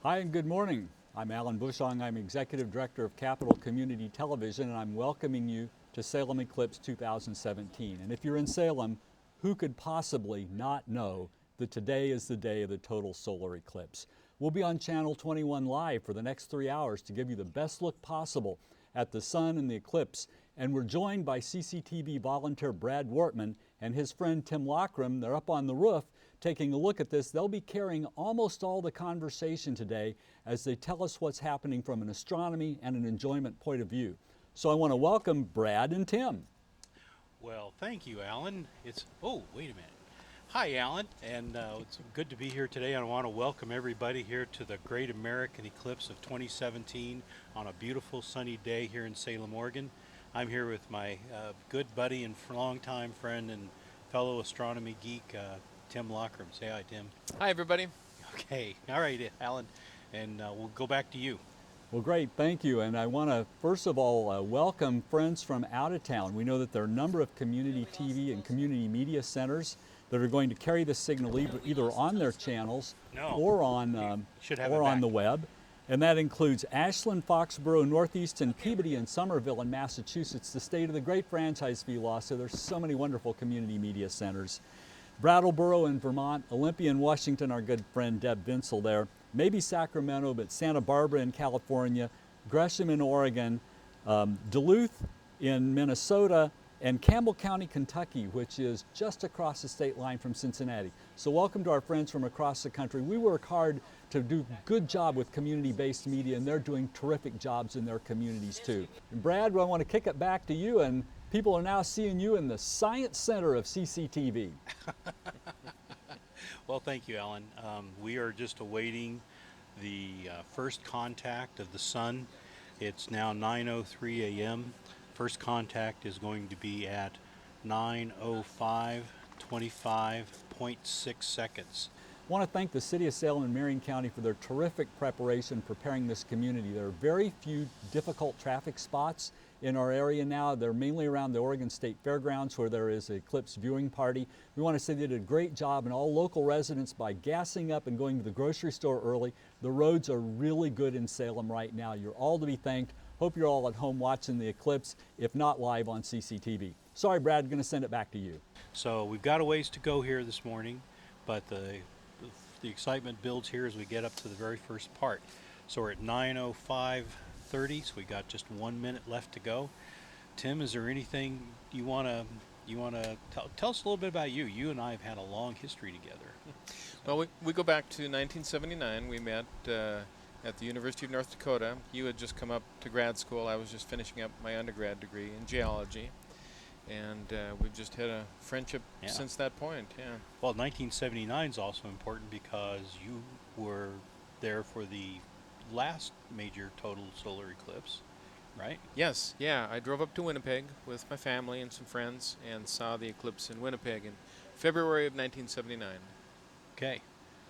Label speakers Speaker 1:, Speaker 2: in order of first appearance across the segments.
Speaker 1: Hi and good morning. I'm Alan Bushong. I'm Executive Director of Capital Community Television, and I'm welcoming you to Salem Eclipse 2017. And if you're in Salem, who could possibly not know that today is the day of the total solar eclipse? We'll be on Channel 21 live for the next 3 hours to give you the best look possible at the sun and the eclipse. And we're joined by CCTV volunteer Brad Wortman and his friend Tim Lockram. They're up on the roof taking a look at this. They'll be carrying almost all the conversation today as they tell us what's happening from an astronomy and an enjoyment point of view. So I want to welcome Brad and Tim.
Speaker 2: Well, thank you, Alan. Oh, wait a minute. Hi, Alan, and it's good to be here today. I want to welcome everybody here to the Great American Eclipse of 2017 on a beautiful sunny day here in Salem, Oregon. I'm here with my good buddy and longtime friend and fellow astronomy geek, Tim Lockram. Say hi, Tim.
Speaker 3: Hi, everybody.
Speaker 2: Okay, all right, Alan, and we'll go back to you.
Speaker 1: Well, great, thank you. And I want to, first of all, welcome friends from out of town. We know that there are a number of community TV and community media centers that are going to carry the signal either on their channels or on the web. And that includes Ashland, Foxborough, Northeastern, Peabody, and Somerville in Massachusetts, the state of the great franchise fee law. So there's so many wonderful community media centers. Brattleboro in Vermont, Olympia in Washington, our good friend Deb Vinsel there, maybe Sacramento, but Santa Barbara in California, Gresham in Oregon, Duluth in Minnesota, and Campbell County, Kentucky, which is just across the state line from Cincinnati. So welcome to our friends from across the country. We work hard to do a good job with community-based media, and they're doing terrific jobs in their communities too. And Brad, I want to kick it back to you, and people are now seeing you in the Science Center of CCTV.
Speaker 2: Well, thank you, Alan. We are just awaiting the first contact of the sun. It's now 9:03 a.m. First contact is going to be at 9:05, 25.6 seconds.
Speaker 1: I want to thank the City of Salem and Marion County for their terrific preparation preparing this community. There are very few difficult traffic spots in our area now. They're mainly around the Oregon State Fairgrounds where there is an eclipse viewing party. We want to say they did a great job, and all local residents, by gassing up and going to the grocery store early. The roads are really good in Salem right now. You're all to be thanked. Hope you're all at home watching the eclipse, if not live on CCTV. Sorry, Brad, I'm going to send it back to you.
Speaker 2: So we've got a ways to go here this morning, but the excitement builds here as we get up to the very first part. So we're at 9:05:30, so we got just 1 minute left to go. Tim, is there anything you want to tell us a little bit about you? You and I have had a long history together.
Speaker 3: Well, we go back to 1979. We met at the University of North Dakota. You had just come up to grad school. I was just finishing up my undergrad degree in geology. And we've just had a friendship since that point, yeah.
Speaker 2: Well, 1979 is also important because you were there for the last major total solar eclipse, right?
Speaker 3: Yes, yeah. I drove up to Winnipeg with my family and some friends and saw the eclipse in Winnipeg in February of 1979.
Speaker 2: Okay,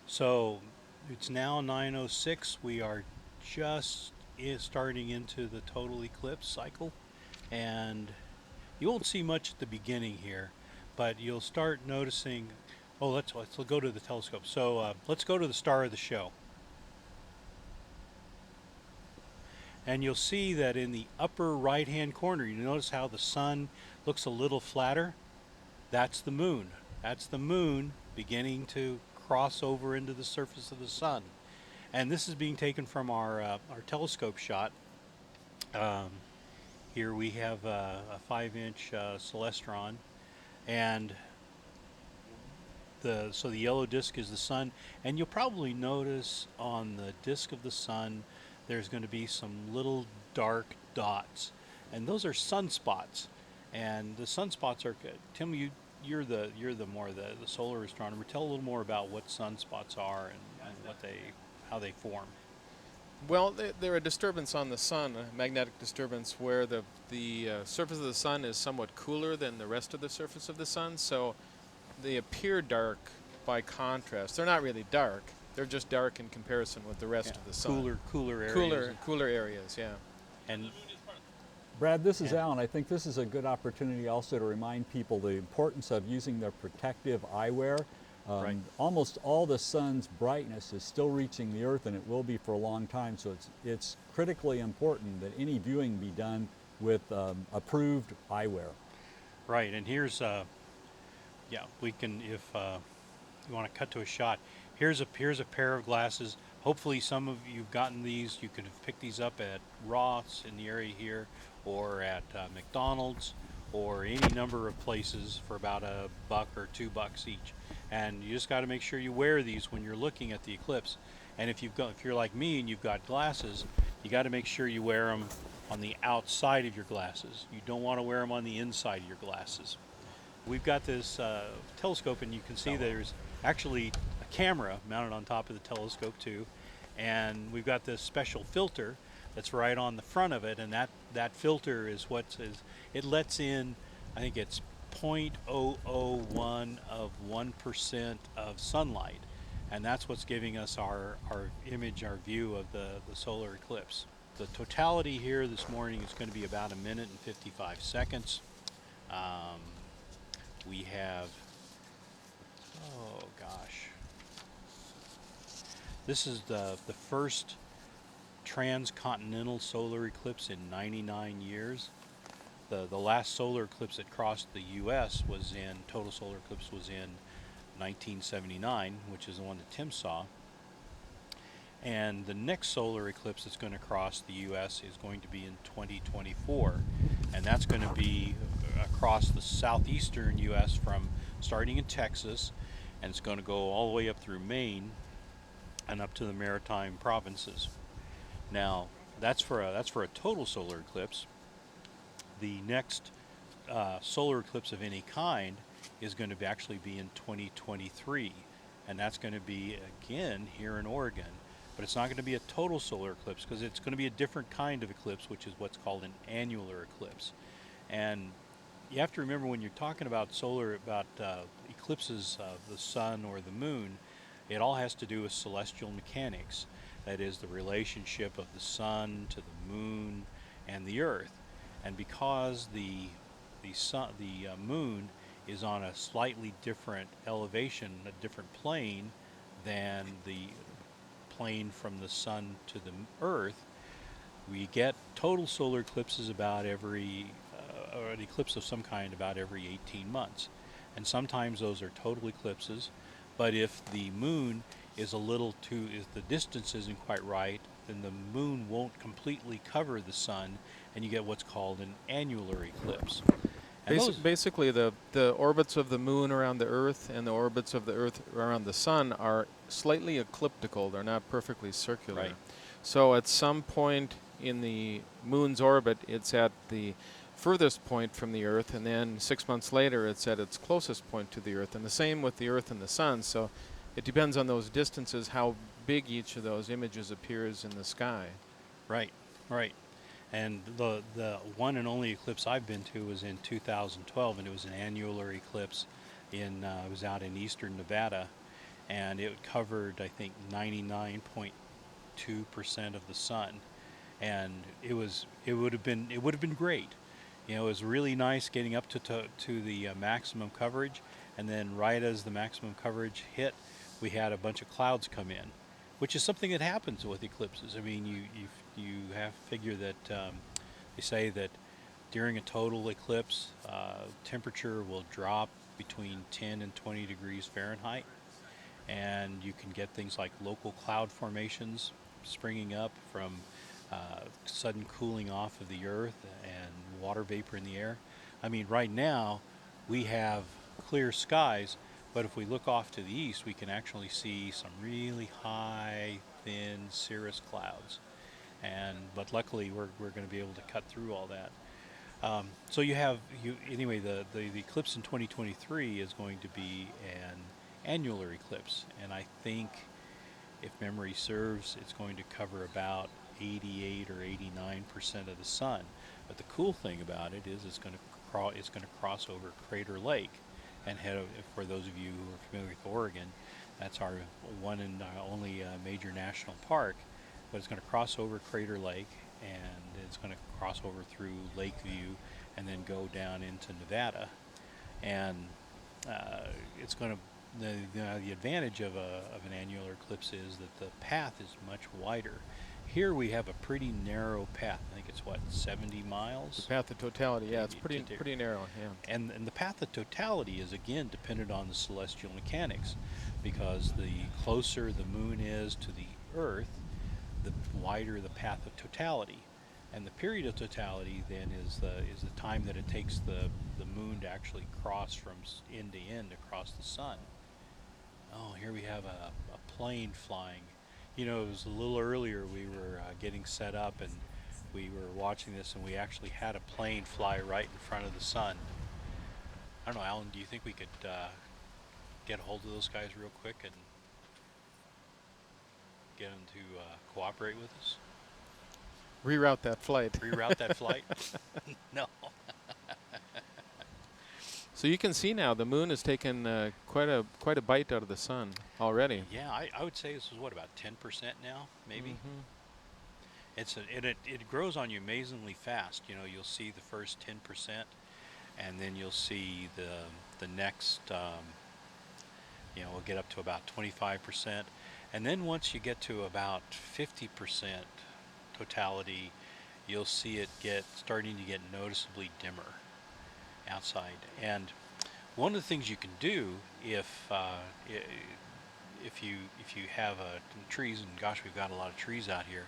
Speaker 2: so it's now 9:06. We are just starting into the total eclipse cycle, and you won't see much at the beginning here, but you'll start noticing. Oh, let's go to the telescope. So let's go to the star of the show. And you'll see that in the upper right-hand corner, you notice how the sun looks a little flatter? That's the moon. That's the moon beginning to cross over into the surface of the sun. And this is being taken from our telescope shot. Here we have a 5-inch celestron, and so the yellow disk is the sun, and you'll probably notice on the disk of the sun there's going to be some little dark dots, and those are sunspots. And the sunspots are good. Tim, you're the solar astronomer. Tell a little more about what sunspots are and how they form.
Speaker 3: Well, they're a disturbance on the sun, a magnetic disturbance where the surface of the sun is somewhat cooler than the rest of the surface of the sun, so they appear dark by contrast. They're not really dark. They're just dark in comparison with the rest of the sun.
Speaker 2: Cooler areas.
Speaker 3: Cooler areas, yeah.
Speaker 2: And
Speaker 1: Brad, this is Alan. I think this is a good opportunity also to remind people the importance of using their protective eyewear.
Speaker 2: Right.
Speaker 1: Almost all the sun's brightness is still reaching the Earth, and it will be for a long time. So it's critically important that any viewing be done with approved eyewear.
Speaker 2: Right, and here's yeah, we can, if you want to cut to a shot, here's a pair of glasses. Hopefully some of you've gotten these. You could have picked these up at Ross in the area here, or at McDonald's, or any number of places for about $1 or $2 each. And you just got to make sure you wear these when you're looking at the eclipse. And if you're like me and you've got glasses, you got to make sure you wear them on the outside of your glasses. You don't want to wear them on the inside of your glasses. We've got this telescope, and you can see there's actually a camera mounted on top of the telescope too, and we've got this special filter that's right on the front of it, and that filter is it lets in, I think it's 0.001 of 1% of sunlight, and that's what's giving us our image, our view of the solar eclipse. The totality here this morning is going to be about 1 minute and 55 seconds. We have, oh gosh, this is the first transcontinental solar eclipse in 99 years. The last solar eclipse that crossed the U.S. total solar eclipse was in 1979, which is the one that Tim saw. And the next solar eclipse that's going to cross the U.S. is going to be in 2024, and that's going to be across the southeastern U.S. from starting in Texas, and it's going to go all the way up through Maine and up to the maritime provinces. Now, that's for a total solar eclipse. The next solar eclipse of any kind is going to actually be in 2023, and that's going to be again here in Oregon. But it's not going to be a total solar eclipse, because it's going to be a different kind of eclipse, which is what's called an annular eclipse. And you have to remember, when you're talking about eclipses of the sun or the moon, it all has to do with celestial mechanics. That is, the relationship of the sun to the moon and the earth. And because the moon is on a slightly different elevation, a different plane than the plane from the sun to the earth, we get total solar eclipses about or an eclipse of some kind about every 18 months. And sometimes those are total eclipses, but if the moon is if the distance isn't quite right, then the moon won't completely cover the sun, and you get what's called an annular eclipse. And
Speaker 3: Basically, the orbits of the moon around the Earth and the orbits of the Earth around the sun are slightly ecliptical. They're not perfectly circular.
Speaker 2: Right.
Speaker 3: So at some point in the moon's orbit, it's at the furthest point from the Earth, and then 6 months later, it's at its closest point to the Earth. And the same with the Earth and the sun. So it depends on those distances how big each of those images appears in the sky.
Speaker 2: Right, right. And the one and only eclipse I've been to was in 2012, and it was an annular eclipse. It was out in eastern Nevada, and it covered, I think, 99.2% of the sun, and it would have been great. You know, it was really nice getting up to the maximum coverage, and then right as the maximum coverage hit, we had a bunch of clouds come in, which is something that happens with eclipses. I mean, you have to figure that they say that during a total eclipse, temperature will drop between 10 and 20 degrees Fahrenheit, and you can get things like local cloud formations springing up from sudden cooling off of the earth and water vapor in the air. I mean, right now we have clear skies, but if we look off to the east, we can actually see some really high, thin cirrus clouds. But luckily, we're going to be able to cut through all that. So anyway, the eclipse in 2023 is going to be an annular eclipse, and I think, if memory serves, it's going to cover about 88 or 89% of the sun. But the cool thing about it is it's going to cross over Crater Lake, and for those of you who are familiar with Oregon, that's our one and only major national park. But it's going to cross over Crater Lake, and it's going to cross over through Lakeview, and then go down into Nevada, and it's going to the advantage of an annular eclipse is that the path is much wider. Here we have a pretty narrow path. I think it's what, 70
Speaker 3: The
Speaker 2: miles?
Speaker 3: path of totality, yeah, it's
Speaker 2: Maybe
Speaker 3: pretty narrow, yeah.
Speaker 2: And the path of totality is again dependent on the celestial mechanics, because the closer the moon is to the Earth, the wider the path of totality. And the period of totality then is the time that it takes the moon to actually cross from end to end across the sun. Oh, here we have a plane flying. You know, it was a little earlier we were getting set up and we were watching this, and we actually had a plane fly right in front of the sun. I don't know, Alan, do you think we could get a hold of those guys real quick and get them to cooperate with us?
Speaker 3: Reroute that flight.
Speaker 2: Reroute that flight? No.
Speaker 3: So you can see now the moon has taken quite a bite out of the sun already.
Speaker 2: Yeah, I would say this is what, about 10% now, maybe?
Speaker 3: Mm-hmm.
Speaker 2: It grows on you amazingly fast. You know, you'll see the first 10%, and then you'll see the next, you know, we'll get up to about 25%. And then once you get to about 50% totality, you'll see it starting to get noticeably dimmer outside. And one of the things you can do if you have trees, and gosh, we've got a lot of trees out here,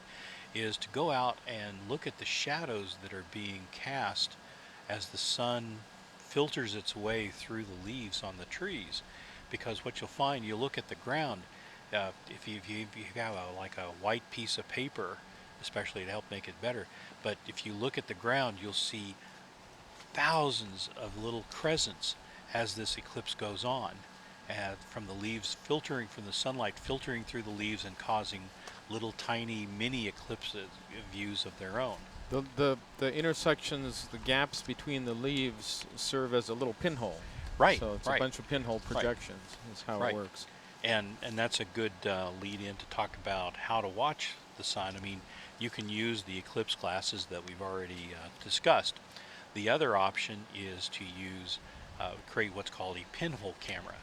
Speaker 2: is to go out and look at the shadows that are being cast as the sun filters its way through the leaves on the trees. Because what you'll find, you look at the ground, if you have like a white piece of paper, especially to help make it better, but if you look at the ground, you'll see thousands of little crescents as this eclipse goes on, from the leaves filtering, from the sunlight filtering through the leaves and causing little tiny mini eclipses views of their own.
Speaker 3: The intersections, the gaps between the leaves serve as a little pinhole.
Speaker 2: Right.
Speaker 3: So it's
Speaker 2: right.
Speaker 3: a bunch of pinhole projections is how
Speaker 2: Right.
Speaker 3: it works.
Speaker 2: And that's a good lead in to talk about how to watch the sun. I mean, you can use the eclipse glasses that we've already discussed. The other option is to create what's called a pinhole camera.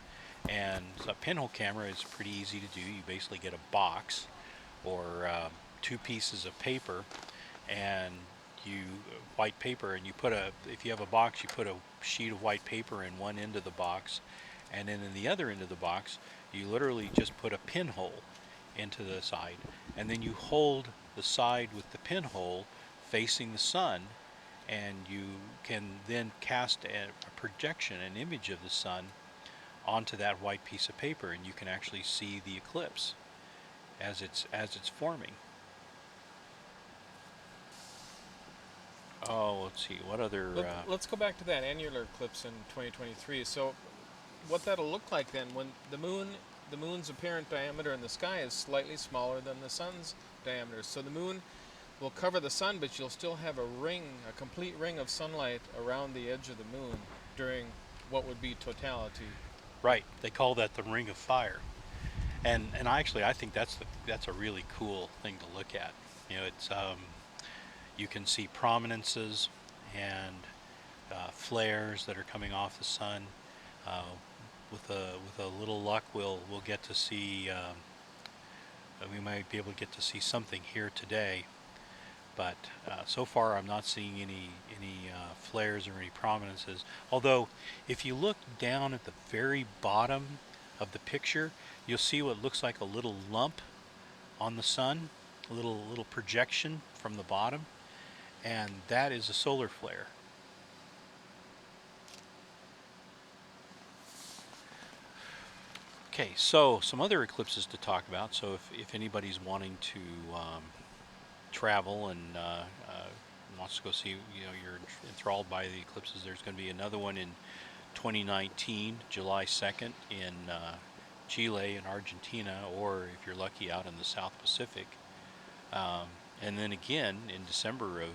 Speaker 2: And a pinhole camera is pretty easy to do. You basically get a box or two pieces of paper, and white paper, and if you have a box, you put a sheet of white paper in one end of the box, and then in the other end of the box, you literally just put a pinhole into the side, and then you hold the side with the pinhole facing the sun, and you can then cast a projection, an image of the sun onto that white piece of paper, and you can actually see the eclipse as it's forming. Oh, let's see, what other...
Speaker 3: Let's go back to that annular eclipse in 2023. So what that'll look like then, when the moon's apparent diameter in the sky is slightly smaller than the sun's diameter. So the moon will cover the sun, but you'll still have a complete ring of sunlight around the edge of the moon during what would be totality.
Speaker 2: Right, they call that the ring of fire. And I think that's a really cool thing to look at. You know, it's you can see prominences and flares that are coming off the sun. With a little luck, we'll get to see. We might be able to get to see something here today, but so far I'm not seeing any flares or any prominences. Although, if you look down at the very bottom of the picture, you'll see what looks like a little lump on the sun, a little projection from the bottom, and that is a solar flare. Okay, so some other eclipses to talk about. So if anybody's wanting to travel and wants to go see, you're enthralled by the eclipses, there's going to be another one in 2019, July 2nd in Chile and Argentina, or if you're lucky, out in the South Pacific. And then again in December of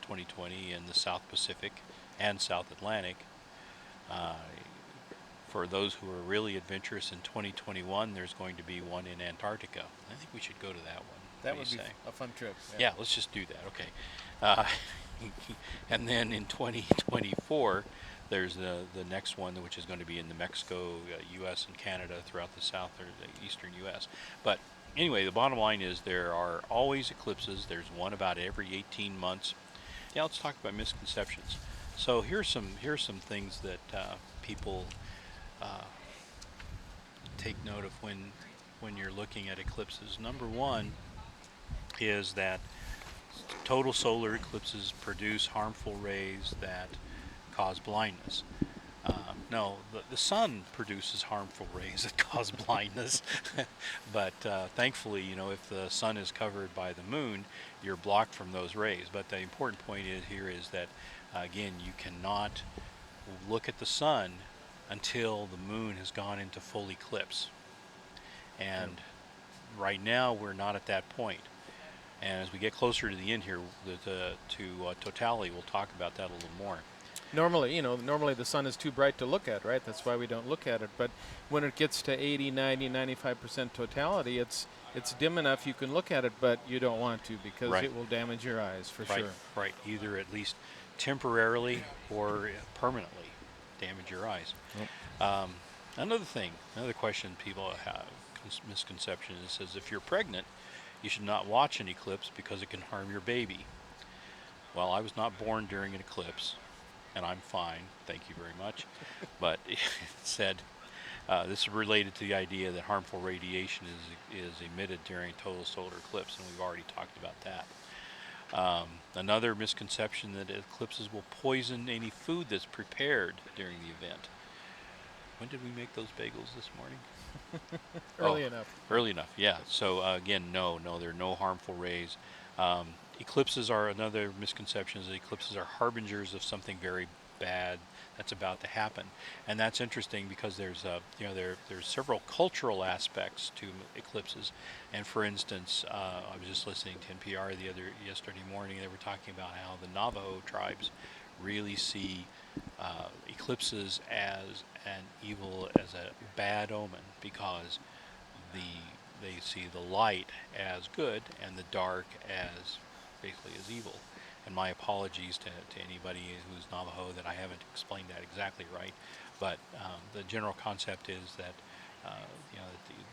Speaker 2: 2020 in the South Pacific and South Atlantic. For those who are really adventurous in 2021, there's going to be one in Antarctica. I think we should go to that one.
Speaker 3: That would be a fun trip.
Speaker 2: Yeah, let's just do that. Okay. And then in 2024, There's the next one, which is going to be in New Mexico, U.S. and Canada, throughout the south or the eastern U.S. But anyway, the bottom line is there are always eclipses. There's one about every 18 months. Yeah, let's talk about misconceptions. So here's some things that people take note of when you're looking at eclipses. Number one is that total solar eclipses produce harmful rays that cause blindness. No, the sun produces harmful rays that cause blindness. But thankfully, if the sun is covered by the moon, you're blocked from those rays. But the important point is that, again, you cannot look at the sun until the moon has gone into full eclipse. And right now, we're not at that point. And as we get closer to the end here, to totality, we'll talk about that a little more.
Speaker 3: Normally the sun is too bright to look at, right? That's why we don't look at it. But when it gets to 80, 90, 95% totality, it's dim enough you can look at it, but you don't want to because
Speaker 2: Right.
Speaker 3: it will damage your eyes for
Speaker 2: Right,
Speaker 3: sure.
Speaker 2: right. Either at least temporarily or permanently damage your eyes.
Speaker 3: Yep.
Speaker 2: Another question people have, misconception, is says if you're pregnant, you should not watch an eclipse because it can harm your baby. Well, I was not born during an eclipse, and I'm fine, thank you very much. But it said this is related to the idea that harmful radiation is emitted during total solar eclipse, and we've already talked about that. Another misconception that eclipses will poison any food that's prepared during the event. When did we make those bagels this morning?
Speaker 3: Early enough.
Speaker 2: Early enough, yeah. So again, no, there are no harmful rays. Eclipses are another misconception. Is that eclipses are harbingers of something very bad that's about to happen, and that's interesting because there's several cultural aspects to eclipses. And for instance, I was just listening to NPR yesterday morning. They were talking about how the Navajo tribes really see eclipses as a bad omen because they see the light as good and the dark as basically as evil. And my apologies to anybody who's Navajo that I haven't explained that exactly right, but the general concept is that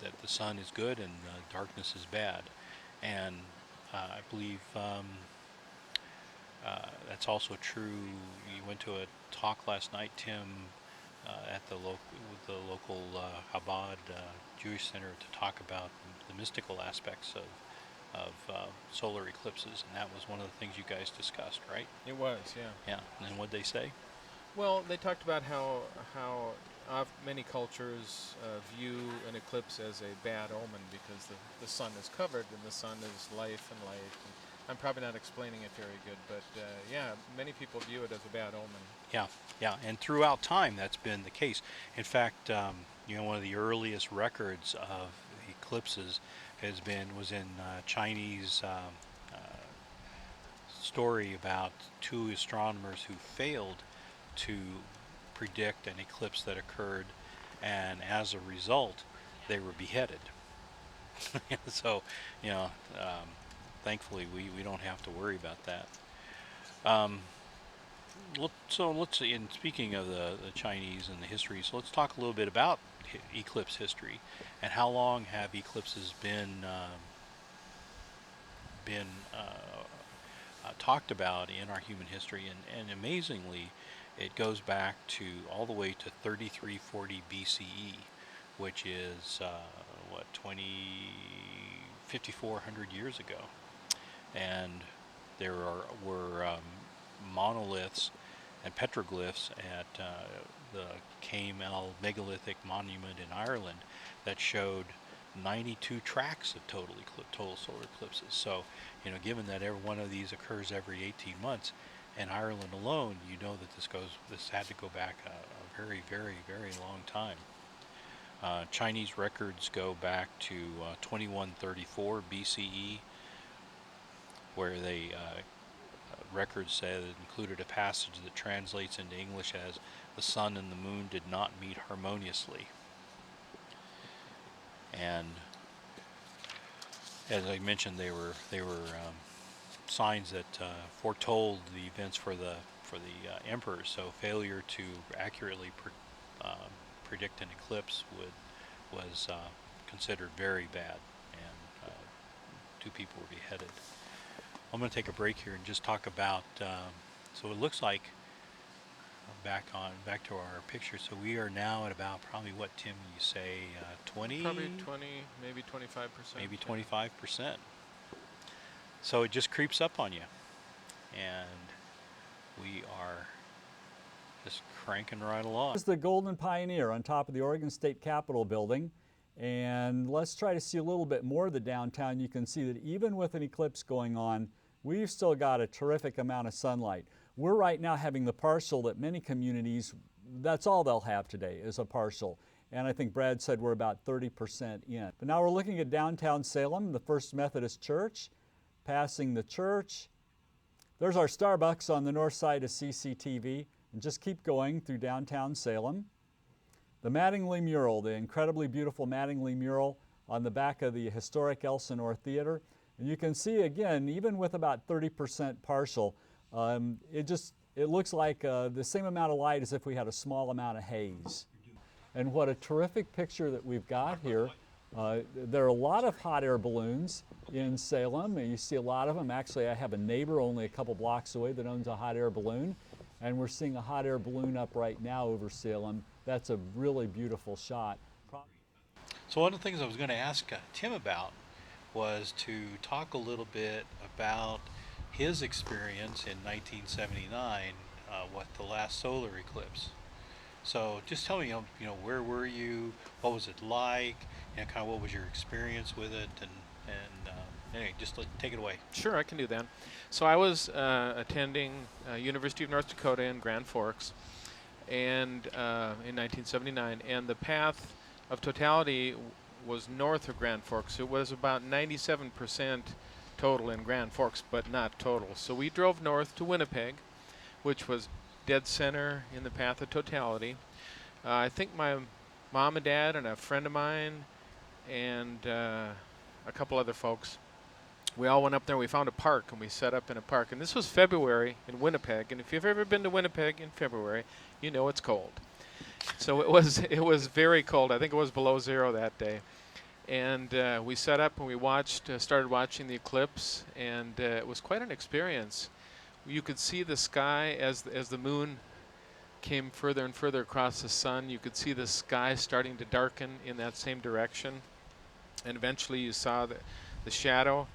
Speaker 2: that the sun is good and darkness is bad, and I believe that's also true. You went to a talk last night, Tim, at the local Chabad Jewish Center to talk about the mystical aspects of solar eclipses, and that was one of the things you guys discussed, right?
Speaker 3: It was, yeah.
Speaker 2: Yeah. And then what'd they say?
Speaker 3: Well, they talked about how many cultures view an eclipse as a bad omen because the sun is covered and the sun is life and light. And I'm probably not explaining it very good, but yeah, many people view it as a bad omen.
Speaker 2: Yeah, and throughout time that's been the case. In fact, one of the earliest records of eclipses was in Chinese story about two astronomers who failed to predict an eclipse that occurred, and as a result, they were beheaded. So, thankfully, we don't have to worry about that. So let's see. And speaking of the Chinese and the history, so let's talk a little bit about eclipse history and how long have eclipses been talked about in our human history, and amazingly, it goes back to all the way to 3340 BCE, which is 5,400 years ago, and there were monoliths and petroglyphs at the Came El megalithic monument in Ireland that showed 92 tracks of total solar eclipses. So, given that every one of these occurs every 18 months, in Ireland alone, that this had to go back a very, very, very long time. Chinese records go back to 2134 BCE, where records say that it included a passage that translates into English as the sun and the moon did not meet harmoniously. And as I mentioned, they were signs that foretold the events for the for the emperor. So failure to accurately predict an eclipse was considered very bad, and 2 people were beheaded. I'm going to take a break here and just talk about. So it looks like back to our picture. So we are now at about probably what, Tim, you say 20?
Speaker 3: Probably 20, maybe 25%.
Speaker 2: Maybe 25%. So it just creeps up on you, and we are just cranking right along.
Speaker 1: This is the Golden Pioneer on top of the Oregon State Capitol building. And let's try to see a little bit more of the downtown. You can see that even with an eclipse going on, we've still got a terrific amount of sunlight. We're right now having the partial that many communities, that's all they'll have today is a partial. And I think Brad said we're about 30% in. But now we're looking at downtown Salem, the First Methodist Church, passing the church. There's our Starbucks on the north side of CCTV. And just keep going through downtown Salem. The Mattingly mural, the incredibly beautiful Mattingly mural on the back of the historic Elsinore Theater. And you can see again, even with about 30% partial, it looks like the same amount of light as if we had a small amount of haze. And what a terrific picture that we've got here. There are a lot of hot air balloons in Salem, and you see a lot of them. Actually, I have a neighbor only a couple blocks away that owns a hot air balloon, and we're seeing a hot air balloon up right now over Salem. That's a really beautiful shot.
Speaker 2: So one of the things I was going to ask Tim about was to talk a little bit about his experience in 1979 with the last solar eclipse. So just tell me, where were you? What was it like? Kind of what was your experience with it? And anyway, just take it away.
Speaker 3: Sure, I can do that. So I was attending University of North Dakota in Grand Forks, and in 1979, and the path of totality was north of Grand Forks. It was about 97% total in Grand Forks, but not total. So we drove north to Winnipeg, which was dead center in the path of totality. I think my mom and dad and a friend of mine and a couple other folks, we all went up there. We found a park, and we set up in a park. And this was February in Winnipeg. And if you've ever been to Winnipeg in February, you know it's cold. So it was very cold. I think it was below zero that day. And we set up and we started watching the eclipse, and it was quite an experience. You could see the sky as the moon came further and further across the sun. You could see the sky starting to darken in that same direction, and eventually you saw the shadow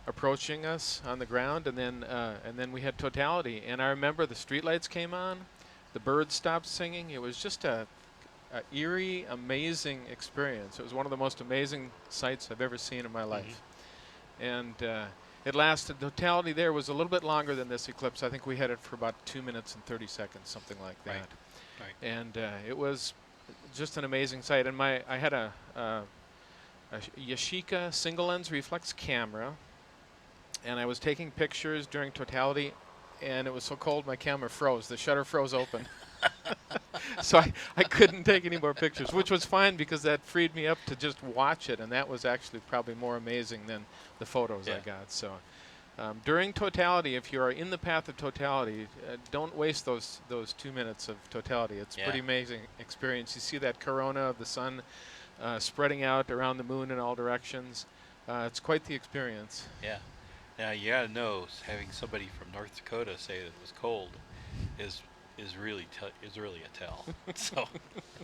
Speaker 3: approaching us on the ground, and then we had totality. And I remember the streetlights came on, the birds stopped singing. It was just a eerie, amazing experience. It was one of the most amazing sights I've ever seen in my life. And it lasted. Totality there was a little bit longer than this eclipse. I think we had it for about 2 minutes and 30 seconds, something like that.
Speaker 2: Right.
Speaker 3: And it was just an amazing sight. And I had a Yashica single lens reflex camera, and I was taking pictures during totality, and it was so cold my camera froze. The shutter froze open. So I couldn't take any more pictures, which was fine because that freed me up to just watch it, and that was actually probably more amazing than the photos I got. So during totality, if you are in the path of totality, don't waste those 2 minutes of totality. It's a pretty amazing experience. You see that corona of the sun spreading out around the moon in all directions. It's quite the experience.
Speaker 2: Yeah. Now you gotta know, having somebody from North Dakota say that it was cold is really a tell. So.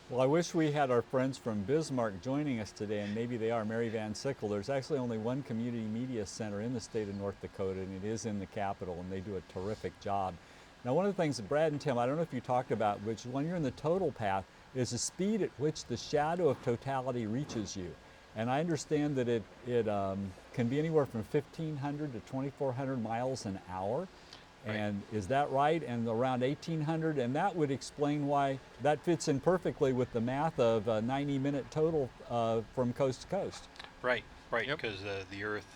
Speaker 1: Well, I wish we had our friends from Bismarck joining us today, and maybe they are. Mary Van Sickle. There's actually only one community media center in the state of North Dakota, and it is in the capital, and they do a terrific job. Now, one of the things that Brad and Tim, I don't know if you talked about, which when you're in the total path, is the speed at which the shadow of totality reaches you. And I understand that it can be anywhere from 1,500 to 2,400 miles an hour.
Speaker 2: Right.
Speaker 1: And is that right? And around 1,800, and that would explain why that fits in perfectly with the math of a 90-minute total from coast to coast.
Speaker 2: Right,
Speaker 3: Yep.
Speaker 2: because the Earth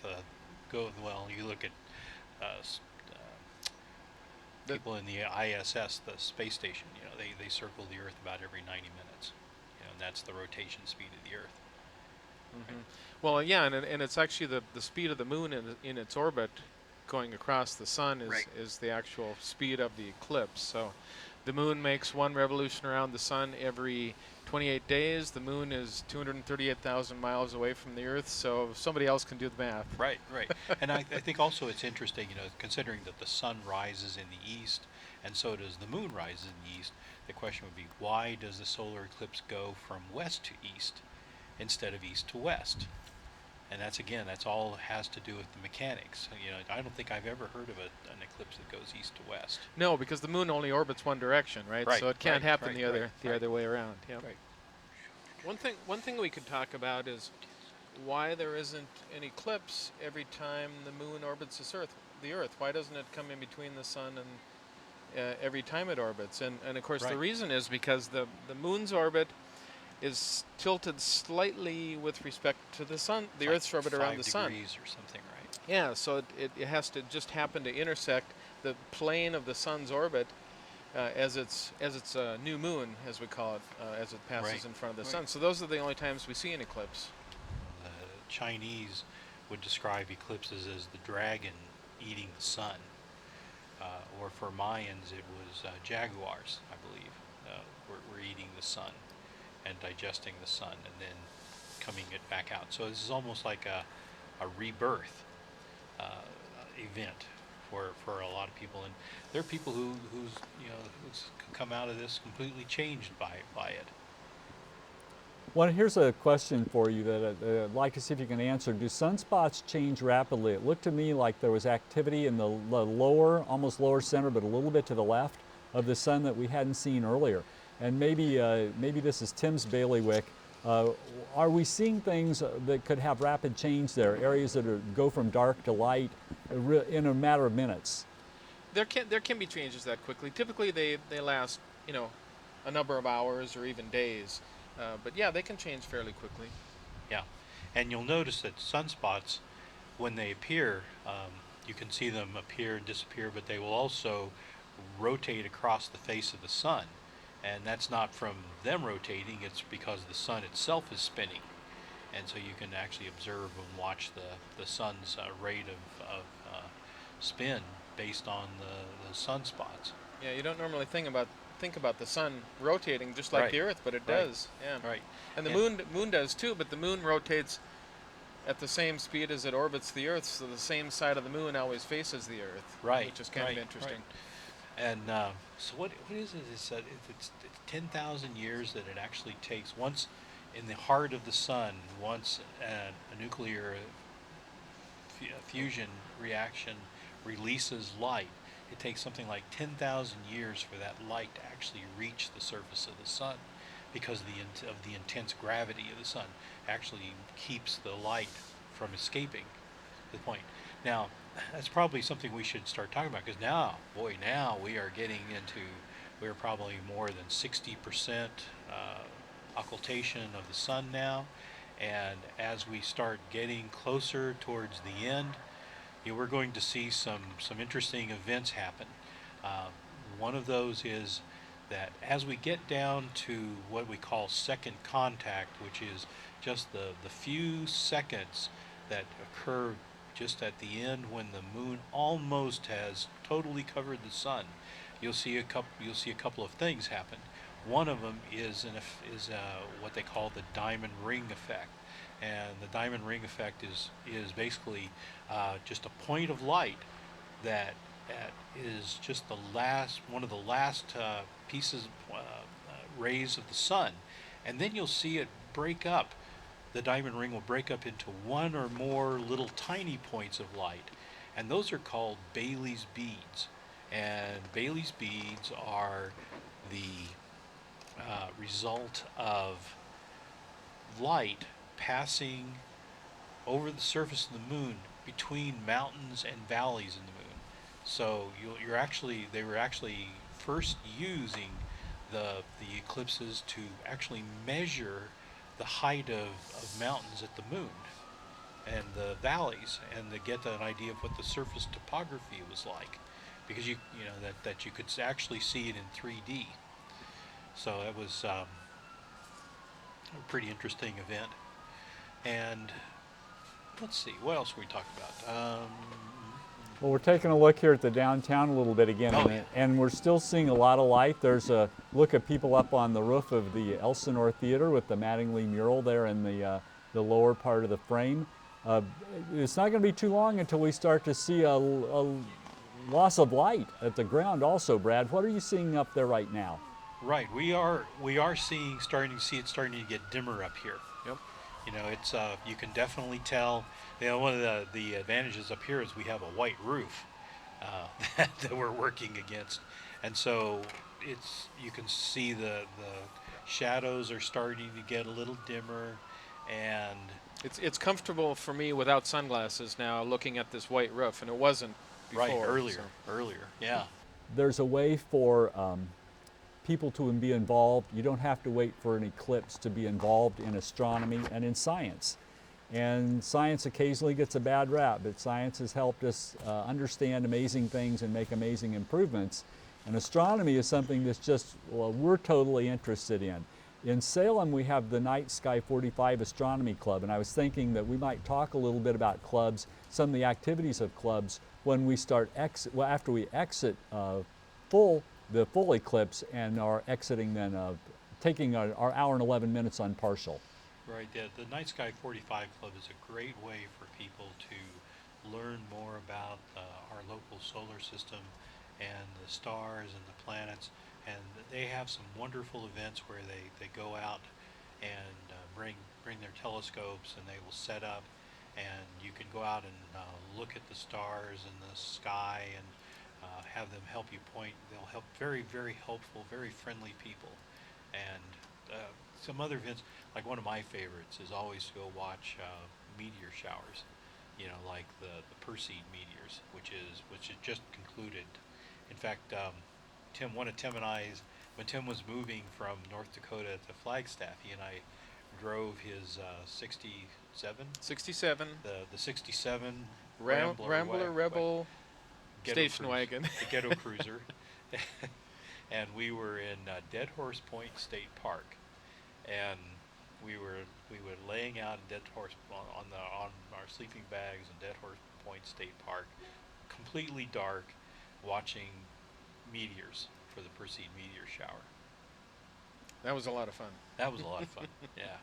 Speaker 2: you look at people in the ISS, the space station, they circle the Earth about every 90 minutes, and that's the rotation speed of the Earth.
Speaker 3: Well, yeah, and it's actually the speed of the moon in its orbit going across the sun
Speaker 2: Right.
Speaker 3: is the actual speed of the eclipse. So the moon makes one revolution around the sun every 28 days. The moon is 238,000 miles away from the Earth, so somebody else can do the math.
Speaker 2: Right, right. And I think also it's interesting, considering that the sun rises in the east and so does the moon rise in the east, the question would be, why does the solar eclipse go from west to east instead of east to west? And that's all has to do with the mechanics. I don't think I've ever heard of an eclipse that goes east to west.
Speaker 3: No, because the moon only orbits one direction, right?
Speaker 2: Right,
Speaker 3: So it can't
Speaker 2: right,
Speaker 3: happen
Speaker 2: right,
Speaker 3: the other
Speaker 2: right,
Speaker 3: the
Speaker 2: right.
Speaker 3: other way around. Yeah.
Speaker 2: Right.
Speaker 3: One thing we could talk about is why there isn't an eclipse every time the moon orbits the Earth. Why doesn't it come in between the sun and every time it orbits? And of course the
Speaker 2: Right.
Speaker 3: reason is because the moon's orbit is tilted slightly with respect to the sun, the
Speaker 2: Like
Speaker 3: Earth's orbit around the sun.
Speaker 2: 5 degrees or something, right?
Speaker 3: Yeah, so it has to just happen to intersect the plane of the sun's orbit as its new moon, as we call it, as it passes
Speaker 2: Right,
Speaker 3: in front of the
Speaker 2: right.
Speaker 3: sun. So those are the only times we see an eclipse.
Speaker 2: The Chinese would describe eclipses as the dragon eating the sun. Or for Mayans, it was jaguars, I believe, were eating the sun and digesting the sun and then coming it back out. So this is almost like a rebirth event for a lot of people. And there are people who's come out of this completely changed by it.
Speaker 1: Well, here's a question for you that I'd like to see if you can answer. Do sunspots change rapidly? It looked to me like there was activity in the lower, almost lower center, but a little bit to the left of the sun that we hadn't seen earlier. And maybe this is Tim's bailiwick. Are we seeing things that could have rapid change there? Areas that go from dark to light in a matter of minutes?
Speaker 3: There can be changes that quickly. Typically they last a number of hours or even days. But yeah, they can change fairly quickly.
Speaker 2: Yeah, and you'll notice that sunspots, when they appear, you can see them appear and disappear, but they will also rotate across the face of the sun. And that's not from them rotating, it's because the sun itself is spinning. And so you can actually observe and watch the sun's rate of spin based on the sunspots.
Speaker 3: Yeah, you don't normally think about the sun rotating just like
Speaker 2: Right.
Speaker 3: the Earth, but it
Speaker 2: Right.
Speaker 3: does. Yeah.
Speaker 2: Right.
Speaker 3: And the moon does too, but the moon rotates at the same speed as it orbits the Earth, so the same side of the moon always faces the Earth.
Speaker 2: Right,
Speaker 3: Which is kind
Speaker 2: right,
Speaker 3: of interesting.
Speaker 2: And so what is it? It's 10,000 years that it actually takes once in the heart of the sun, once a nuclear fusion reaction releases light. It takes something like 10,000 years for that light to actually reach the surface of the sun, because of the intense gravity of the sun actually keeps the light from escaping the point. Now, that's probably something we should start talking about, because now we are getting into, we're probably more than 60% occultation of the sun now, and as we start getting closer towards the end, we're going to see some interesting events happen. One of those is that as we get down to what we call second contact, which is just the few seconds that occur just at the end when the moon almost has totally covered the sun, you'll see a couple of things happen. One of them is what they call the diamond ring effect. And the diamond ring effect is basically just a point of light that is just one of the last pieces, rays of the sun, and then you'll see it break up. The diamond ring will break up into one or more little tiny points of light, and those are called Bailey's beads. And Bailey's beads are the result of light passing over the surface of the moon between mountains and valleys in the moon. So they were actually first using the eclipses to actually measure the height of mountains at the moon and the valleys, and to get an idea of what the surface topography was like, because that you could actually see it in 3D. So it was a pretty interesting event. And let's see, what else were we talking about?
Speaker 1: Well, we're taking a look here at the downtown a little bit again,
Speaker 2: Oh, yeah.
Speaker 1: and we're still seeing a lot of light. There's a look at people up on the roof of the Elsinore Theater with the Mattingly mural there in the lower part of the frame. It's not going to be too long until we start to see a loss of light at the ground also, Brad. What are you seeing up there right now?
Speaker 2: Right, we are starting to see it starting to get dimmer up here.
Speaker 3: Yep.
Speaker 2: You know, it's you can definitely tell. You know, one of the advantages up here is we have a white roof that we're working against, and so you can see the shadows are starting to get a little dimmer, and
Speaker 3: It's comfortable for me without sunglasses now, looking at this white roof, and it wasn't before.
Speaker 2: right
Speaker 3: so.
Speaker 2: earlier, yeah.
Speaker 1: There's a way for people to be involved. You don't have to wait for an eclipse to be involved in astronomy and in science. And science occasionally gets a bad rap, but science has helped us understand amazing things and make amazing improvements. And astronomy is something that's just, well, we're totally interested in. In Salem, we have the Night Sky 45 Astronomy Club, and I was thinking that we might talk a little bit about clubs, some of the activities of clubs when we start after we exit the full eclipse and are exiting then, taking our hour and 11 minutes on partial.
Speaker 2: Right, the Night Sky 45 Club is a great way for people to learn more about our local solar system and the stars and the planets. And they have some wonderful events where they go out and bring their telescopes, and they will set up, and you can go out and look at the stars and the sky, and have them help you point. They'll help, very, very helpful, very friendly people. And some other events, like one of my favorites is always to go watch meteor showers, you know, like the Perseid meteors, which is just concluded. In fact, Tim and I, when Tim was moving from North Dakota to Flagstaff, he and I drove his 67,
Speaker 3: 67.
Speaker 2: the 67
Speaker 3: Rambler Rebel
Speaker 2: Ghetto
Speaker 3: station
Speaker 2: cruiser,
Speaker 3: wagon.
Speaker 2: the Ghetto Cruiser, and we were in Dead Horse Point State Park, and we were laying out in Dead Horse on our sleeping bags in Dead Horse Point State Park, completely dark, watching meteors for the Perseid meteor shower.
Speaker 3: That was a lot of fun.
Speaker 2: That was a lot of fun. Yeah.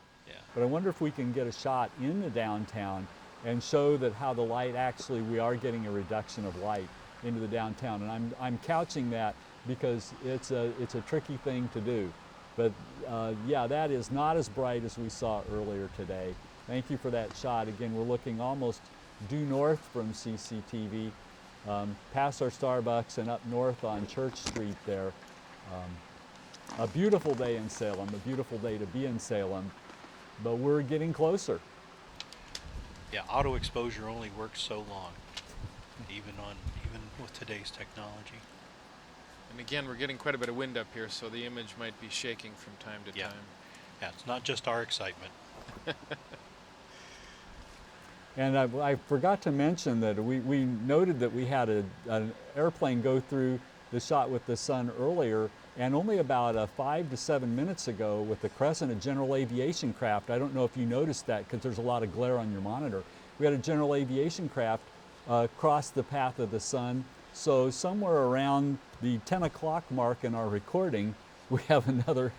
Speaker 1: But I wonder if we can get a shot in the downtown and show that how the light actually, we are getting a reduction of light into the downtown. And I'm couching that because it's a tricky thing to do. But yeah, that is not as bright as we saw earlier today. Thank you for that shot. Again, we're looking almost due north from CCTV, past our Starbucks and up north on Church Street there. A beautiful day in Salem, a beautiful day to be in Salem, but we're getting closer.
Speaker 2: Yeah, auto exposure only works so long, even with today's technology.
Speaker 3: And again, we're getting quite a bit of wind up here, so the image might be shaking from time to time.
Speaker 2: Yeah, it's not just our excitement.
Speaker 1: And I forgot to mention that we noted that we had an airplane go through the shot with the sun earlier, and only about 5 to 7 minutes ago with the Crescent, a general aviation craft. I don't know if you noticed that because there's a lot of glare on your monitor. We had a general aviation craft cross the path of the sun. So somewhere around the 10 o'clock mark in our recording, we have another